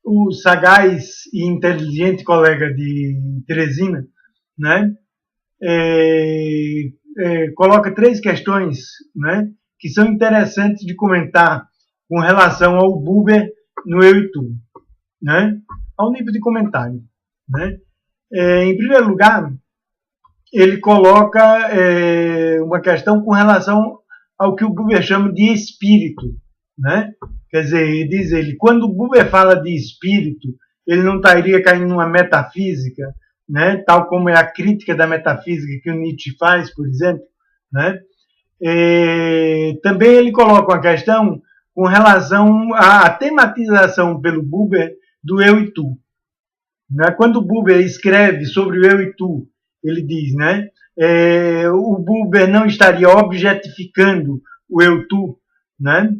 o sagaz e inteligente colega de Teresina, né, coloca 3 questões, né, que são interessantes de comentar com relação ao Buber no Eu e Tu, né, ao nível de comentário. Né. Em primeiro lugar, ele coloca uma questão com relação ao que o Buber chama de espírito. Né? Quer dizer, diz ele, quando o Buber fala de espírito, ele não estaria caindo numa metafísica, né? Tal como é a crítica da metafísica que o Nietzsche faz, por exemplo. Né? Também ele coloca uma questão com relação à tematização pelo Buber do eu e tu. Né? Quando o Buber escreve sobre o eu e tu, ele diz, né? O Buber não estaria objetificando o eu-tu, né?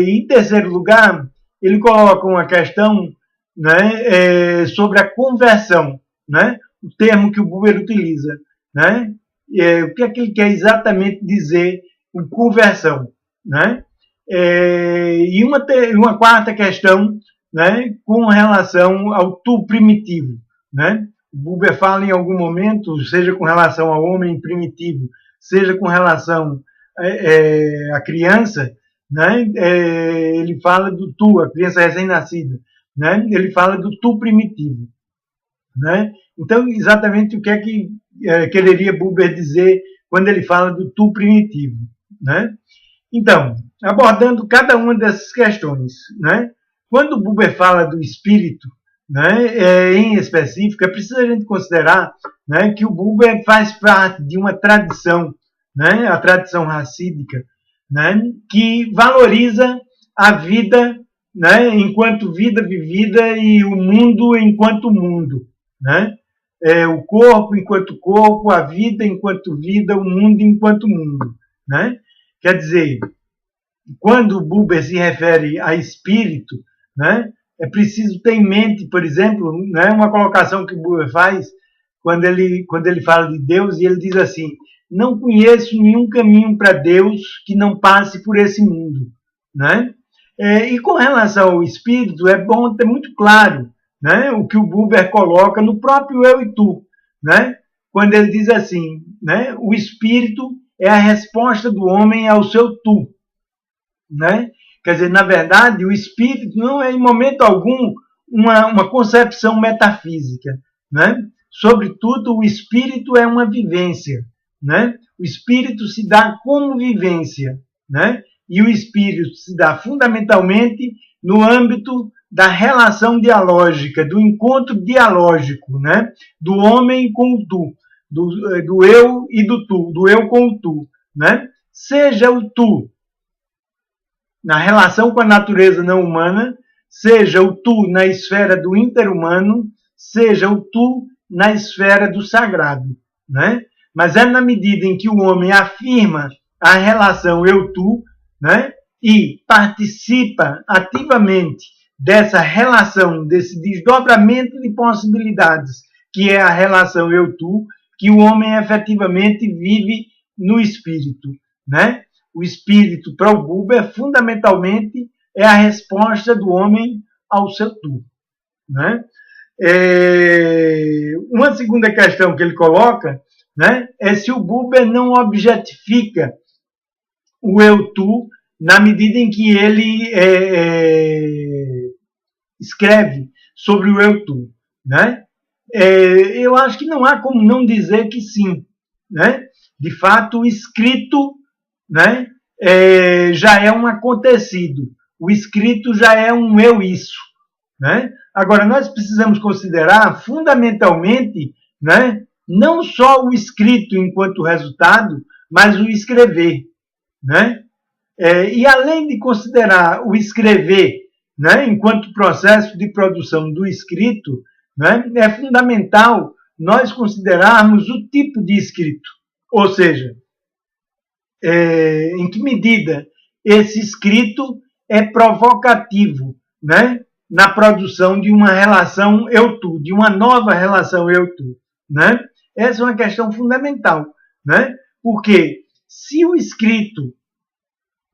Em terceiro lugar, ele coloca uma questão, né, sobre a conversão, né? O termo que o Buber utiliza. Né? O que é que ele quer exatamente dizer com conversão? Né? E uma quarta questão, né, com relação ao tu primitivo. Né? O Buber fala em algum momento, seja com relação ao homem primitivo, seja com relação à criança, né? Ele fala do tu, a criança recém-nascida. Né? Ele fala do tu primitivo. Né? Então, exatamente o que é que quereria Buber dizer quando ele fala do tu primitivo. Né? Então, abordando cada uma dessas questões, né? Quando o Buber fala do espírito, né, em específico, é preciso a gente considerar, né, que o Buber faz parte de uma tradição, né, a tradição racídica, né, que valoriza a vida, né, enquanto vida vivida e o mundo enquanto mundo. Né? O corpo enquanto corpo, a vida enquanto vida, o mundo enquanto mundo. Né? Quer dizer, quando o Buber se refere a espírito, né, é preciso ter em mente, por exemplo, né, uma colocação que o Buber faz quando ele fala de Deus, e ele diz assim, não conheço nenhum caminho para Deus que não passe por esse mundo. Né? E com relação ao espírito, é bom ter muito claro, né, o que o Buber coloca no próprio eu e tu. Né? Quando ele diz assim, né, o espírito é a resposta do homem ao seu tu. Né? Quer dizer, na verdade, o espírito não é, em momento algum, uma concepção metafísica. Né? Sobretudo, o espírito é uma vivência. Né? O espírito se dá como vivência. Né? E o espírito se dá fundamentalmente no âmbito da relação dialógica, do encontro dialógico, né? Do homem com o tu, do eu e do tu, do eu com o tu. Né? Seja o tu na relação com a natureza não humana, seja o tu na esfera do interhumano, seja o tu na esfera do sagrado. Né? Mas é na medida em que o homem afirma a relação eu-tu, né, e participa ativamente dessa relação, desse desdobramento de possibilidades, que é a relação eu-tu, que o homem efetivamente vive no espírito. Né? O espírito, para o Buber, fundamentalmente é a resposta do homem ao seu tu. Né? Uma segunda questão que ele coloca, né, é se o Buber não objetifica o eu-tu na medida em que ele escreve sobre o eu-tu. Né? Eu acho que não há como não dizer que sim. Né? De fato, o escrito, né, já é um acontecido. O escrito já é um eu isso. Né? Agora, nós precisamos considerar fundamentalmente, né, não só o escrito enquanto resultado, mas o escrever. Né? E além de considerar o escrever, né, enquanto processo de produção do escrito, né, é fundamental nós considerarmos o tipo de escrito. Ou seja, em que medida esse escrito é provocativo, né, na produção de uma relação eu-tu, de uma nova relação eu-tu. Né? Essa é uma questão fundamental. Né? Porque se o escrito,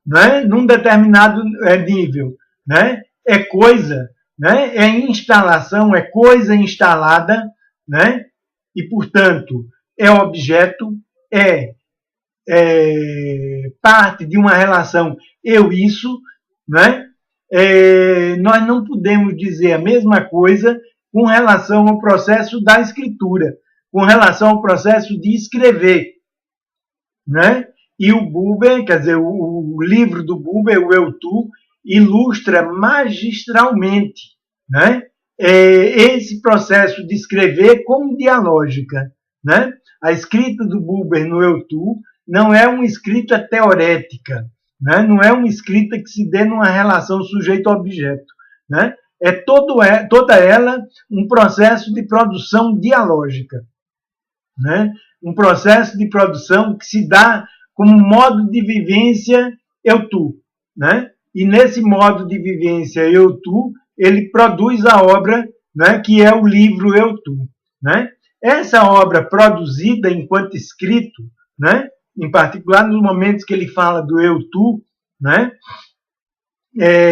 né, num determinado nível, né, é coisa, né? É instalação, é coisa instalada, né? E, portanto, é objeto, parte de uma relação eu-isso, né? Nós não podemos dizer a mesma coisa com relação ao processo da escritura, com relação ao processo de escrever, né? E o Buber, quer dizer, o livro do Buber, o Eu-Tu, ilustra magistralmente, né? Esse processo de escrever como dialógica, né? A escrita do Buber no Eu-Tu não é uma escrita teorética, né? Não é uma escrita que se dê numa relação sujeito-objeto, né? Toda ela um processo de produção dialógica, né? Um processo de produção que se dá como modo de vivência eu-tu, né? E nesse modo de vivência eu-tu, ele produz a obra, né, que é o livro Eu-Tu, né? Essa obra produzida enquanto escrito, né, em particular nos momentos que ele fala do Eu-Tu, né,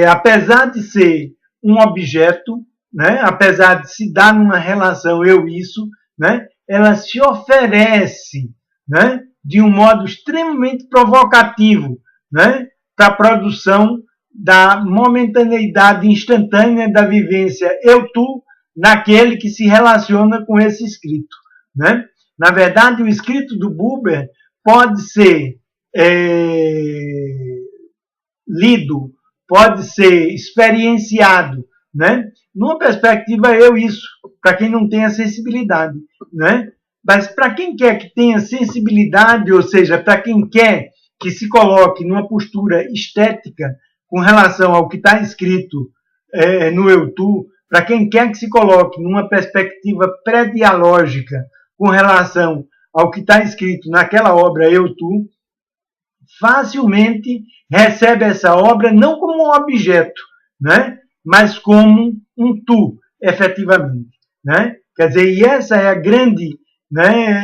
apesar de ser um objeto, né, apesar de se dar numa relação eu-isso, né, ela se oferece, né, de um modo extremamente provocativo, né, para a produção da momentaneidade instantânea da vivência eu-tu naquele que se relaciona com esse escrito, né? Na verdade, o escrito do Buber pode ser lido, pode ser experienciado, né? Numa perspectiva eu-isso, para quem não tem a sensibilidade, né? Mas para quem quer que tenha sensibilidade, ou seja, para quem quer que se coloque numa postura estética com relação ao que está escrito no Eu-Tu, para quem quer que se coloque numa perspectiva pré-dialógica com relação ao que está escrito naquela obra Eu-Tu, facilmente recebe essa obra não como um objeto, né, mas como um tu, efetivamente, né? Quer dizer, e essa é a grande, né,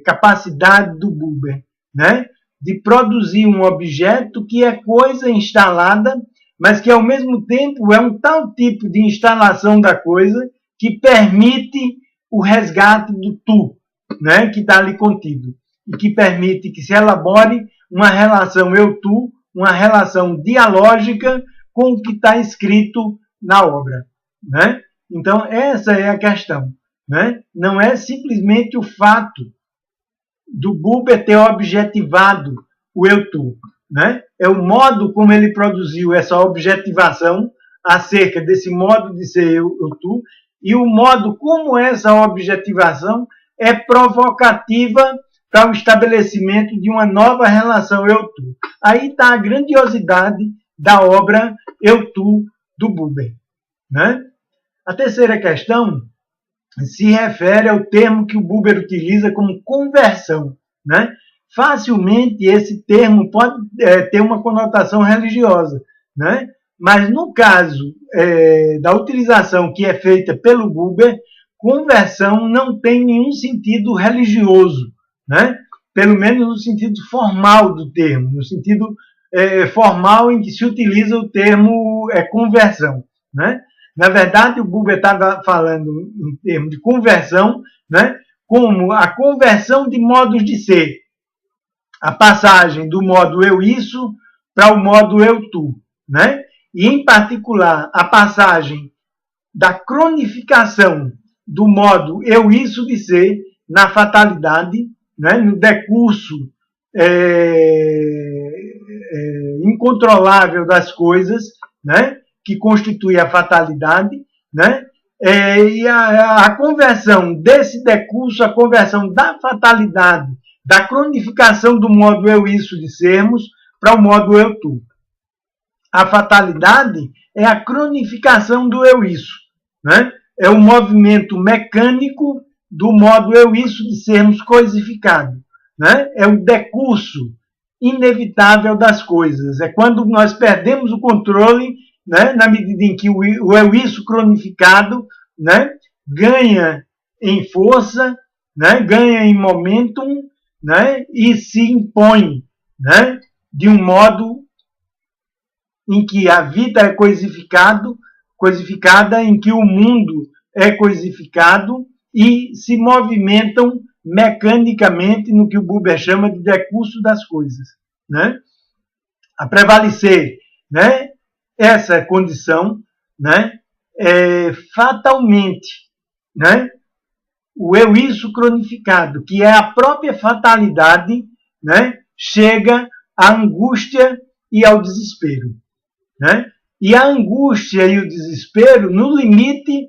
capacidade do Buber, né, de produzir um objeto que é coisa instalada, mas que ao mesmo tempo é um tal tipo de instalação da coisa que permite o resgate do tu, né, que está ali contido, e que permite que se elabore uma relação eu-tu, uma relação dialógica com o que está escrito na obra, né? Então, essa é a questão, né? Não é simplesmente o fato do Buber ter objetivado o eu-tu, né? É o modo como ele produziu essa objetivação acerca desse modo de ser eu-tu e o modo como essa objetivação é provocativa para o estabelecimento de uma nova relação eu-tu. Aí está a grandiosidade da obra Eu-Tu do Buber, né? A terceira questão se refere ao termo que o Buber utiliza como conversão, né? Facilmente esse termo pode ter uma conotação religiosa, né? Mas no caso da utilização que é feita pelo Buber, conversão não tem nenhum sentido religioso, né? Pelo menos no sentido formal do termo, no sentido formal em que se utiliza o termo conversão, né? Na verdade, o Buber estava falando em termos de conversão, né? Como a conversão de modos de ser, a passagem do modo eu-isso para o modo eu-tu, né? E, em particular, a passagem da cronificação do modo eu-isso de ser na fatalidade, né? No decurso incontrolável das coisas, né? Que constitui a fatalidade, né? E a conversão desse decurso, a conversão da fatalidade, da cronificação do modo eu-isso de sermos para o modo eu-tu. A fatalidade é a cronificação do eu-isso, né? É o movimento mecânico do modo eu-isso de sermos coisificado, né? É o decurso inevitável das coisas. É quando nós perdemos o controle, né? Na medida em que o eu-isso cronificado, né? Ganha em força, né? Ganha em momentum, né? E se impõe, né? De um modo em que a vida é coisificado coisificada em que o mundo é coisificado e se movimentam mecanicamente no que o Buber chama de decurso das coisas, né? A prevalecer, né, essa condição, né, fatalmente, né, o eu isso cronificado, que é a própria fatalidade, né, chega à angústia e ao desespero, né? E a angústia e o desespero, no limite,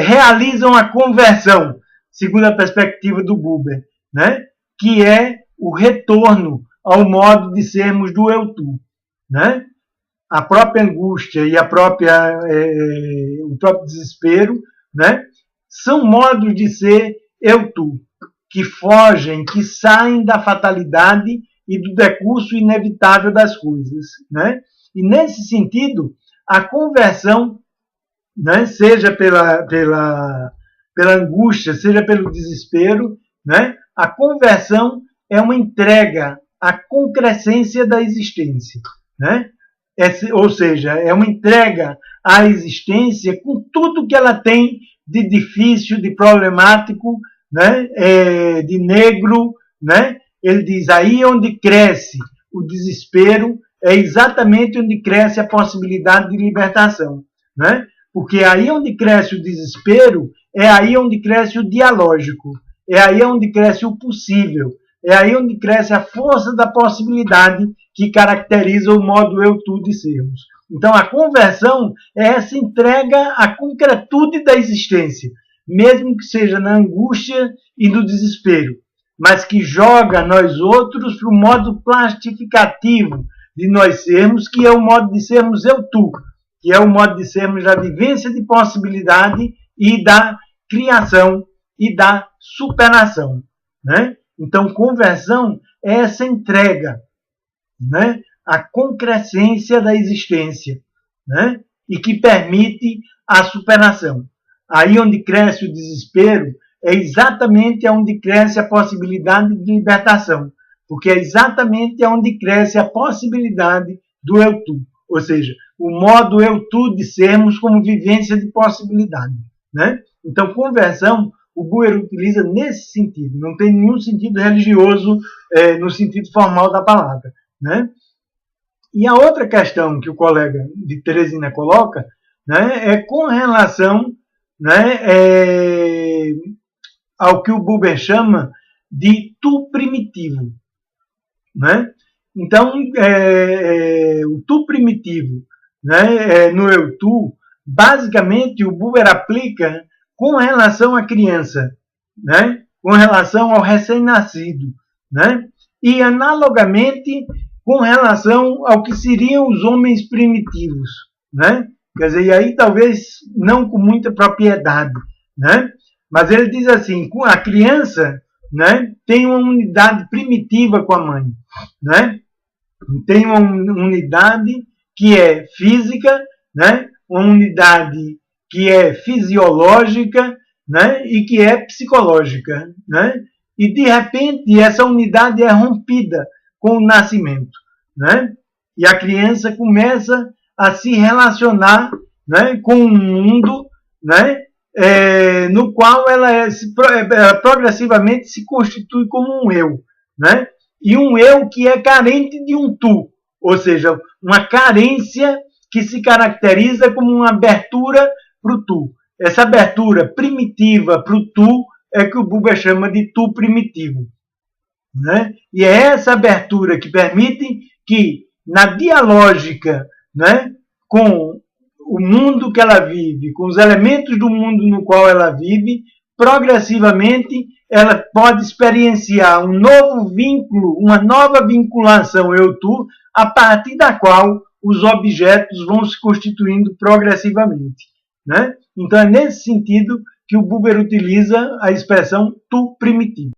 realizam a conversão, segundo a perspectiva do Buber, né? Que é o retorno ao modo de sermos do eu-tu, né? A própria angústia e o próprio desespero, né? São modos de ser eu-tu, que fogem, que saem da fatalidade e do decurso inevitável das coisas, né? E nesse sentido, a conversão, né, seja pela angústia, seja pelo desespero, né, a conversão é uma entrega à concrescência da existência, né? Ou seja, é uma entrega à existência com tudo que ela tem de difícil, de problemático, né, de negro, né? Ele diz, aí onde cresce o desespero é exatamente onde cresce a possibilidade de libertação, né? Porque aí onde cresce o desespero é aí onde cresce o dialógico, é aí onde cresce o possível, é aí onde cresce a força da possibilidade que caracteriza o modo eu-tu de sermos. Então a conversão é essa entrega à concretude da existência, mesmo que seja na angústia e no desespero, mas que joga nós outros para o modo plastificativo de nós sermos, que é o modo de sermos eu-tu, que é o modo de sermos da vivência de possibilidade e da criação e da superação, né? Então, conversão é essa entrega, né, à concrescência da existência, né, e que permite a superação. Aí onde cresce o desespero é exatamente onde cresce a possibilidade de libertação, porque é exatamente onde cresce a possibilidade do eu-tu, ou seja, o modo eu-tu de sermos como vivência de possibilidade, né? Então, conversão, o Buber utiliza nesse sentido, não tem nenhum sentido religioso no sentido formal da palavra, né? E a outra questão que o colega de Teresina coloca, né, é com relação, né, ao que o Buber chama de tu primitivo, né? Então, o tu primitivo, né, no eu-tu, basicamente o Buber aplica com relação à criança, né, com relação ao recém-nascido, né, e analogamente com relação ao que seriam os homens primitivos, né? Quer dizer, e aí talvez não com muita propriedade, né? Mas ele diz assim, a criança, né, tem uma unidade primitiva com a mãe, né? Tem uma unidade que é física, né? Uma unidade que é fisiológica, né? E que é psicológica, né? E de repente essa unidade é rompida com o nascimento, né? E a criança começa a se relacionar, né, com um mundo, né, no qual ela progressivamente se constitui como um eu, né? E um eu que é carente de um tu, ou seja, uma carência que se caracteriza como uma abertura para o tu. Essa abertura primitiva para o tu é que o Buber chama de tu primitivo, né? E é essa abertura que permite que, na dialógica, né, com o mundo que ela vive, com os elementos do mundo no qual ela vive, progressivamente ela pode experienciar um novo vínculo, uma nova vinculação eu-tu, a partir da qual os objetos vão se constituindo progressivamente, né? Então é nesse sentido que o Buber utiliza a expressão tu primitivo.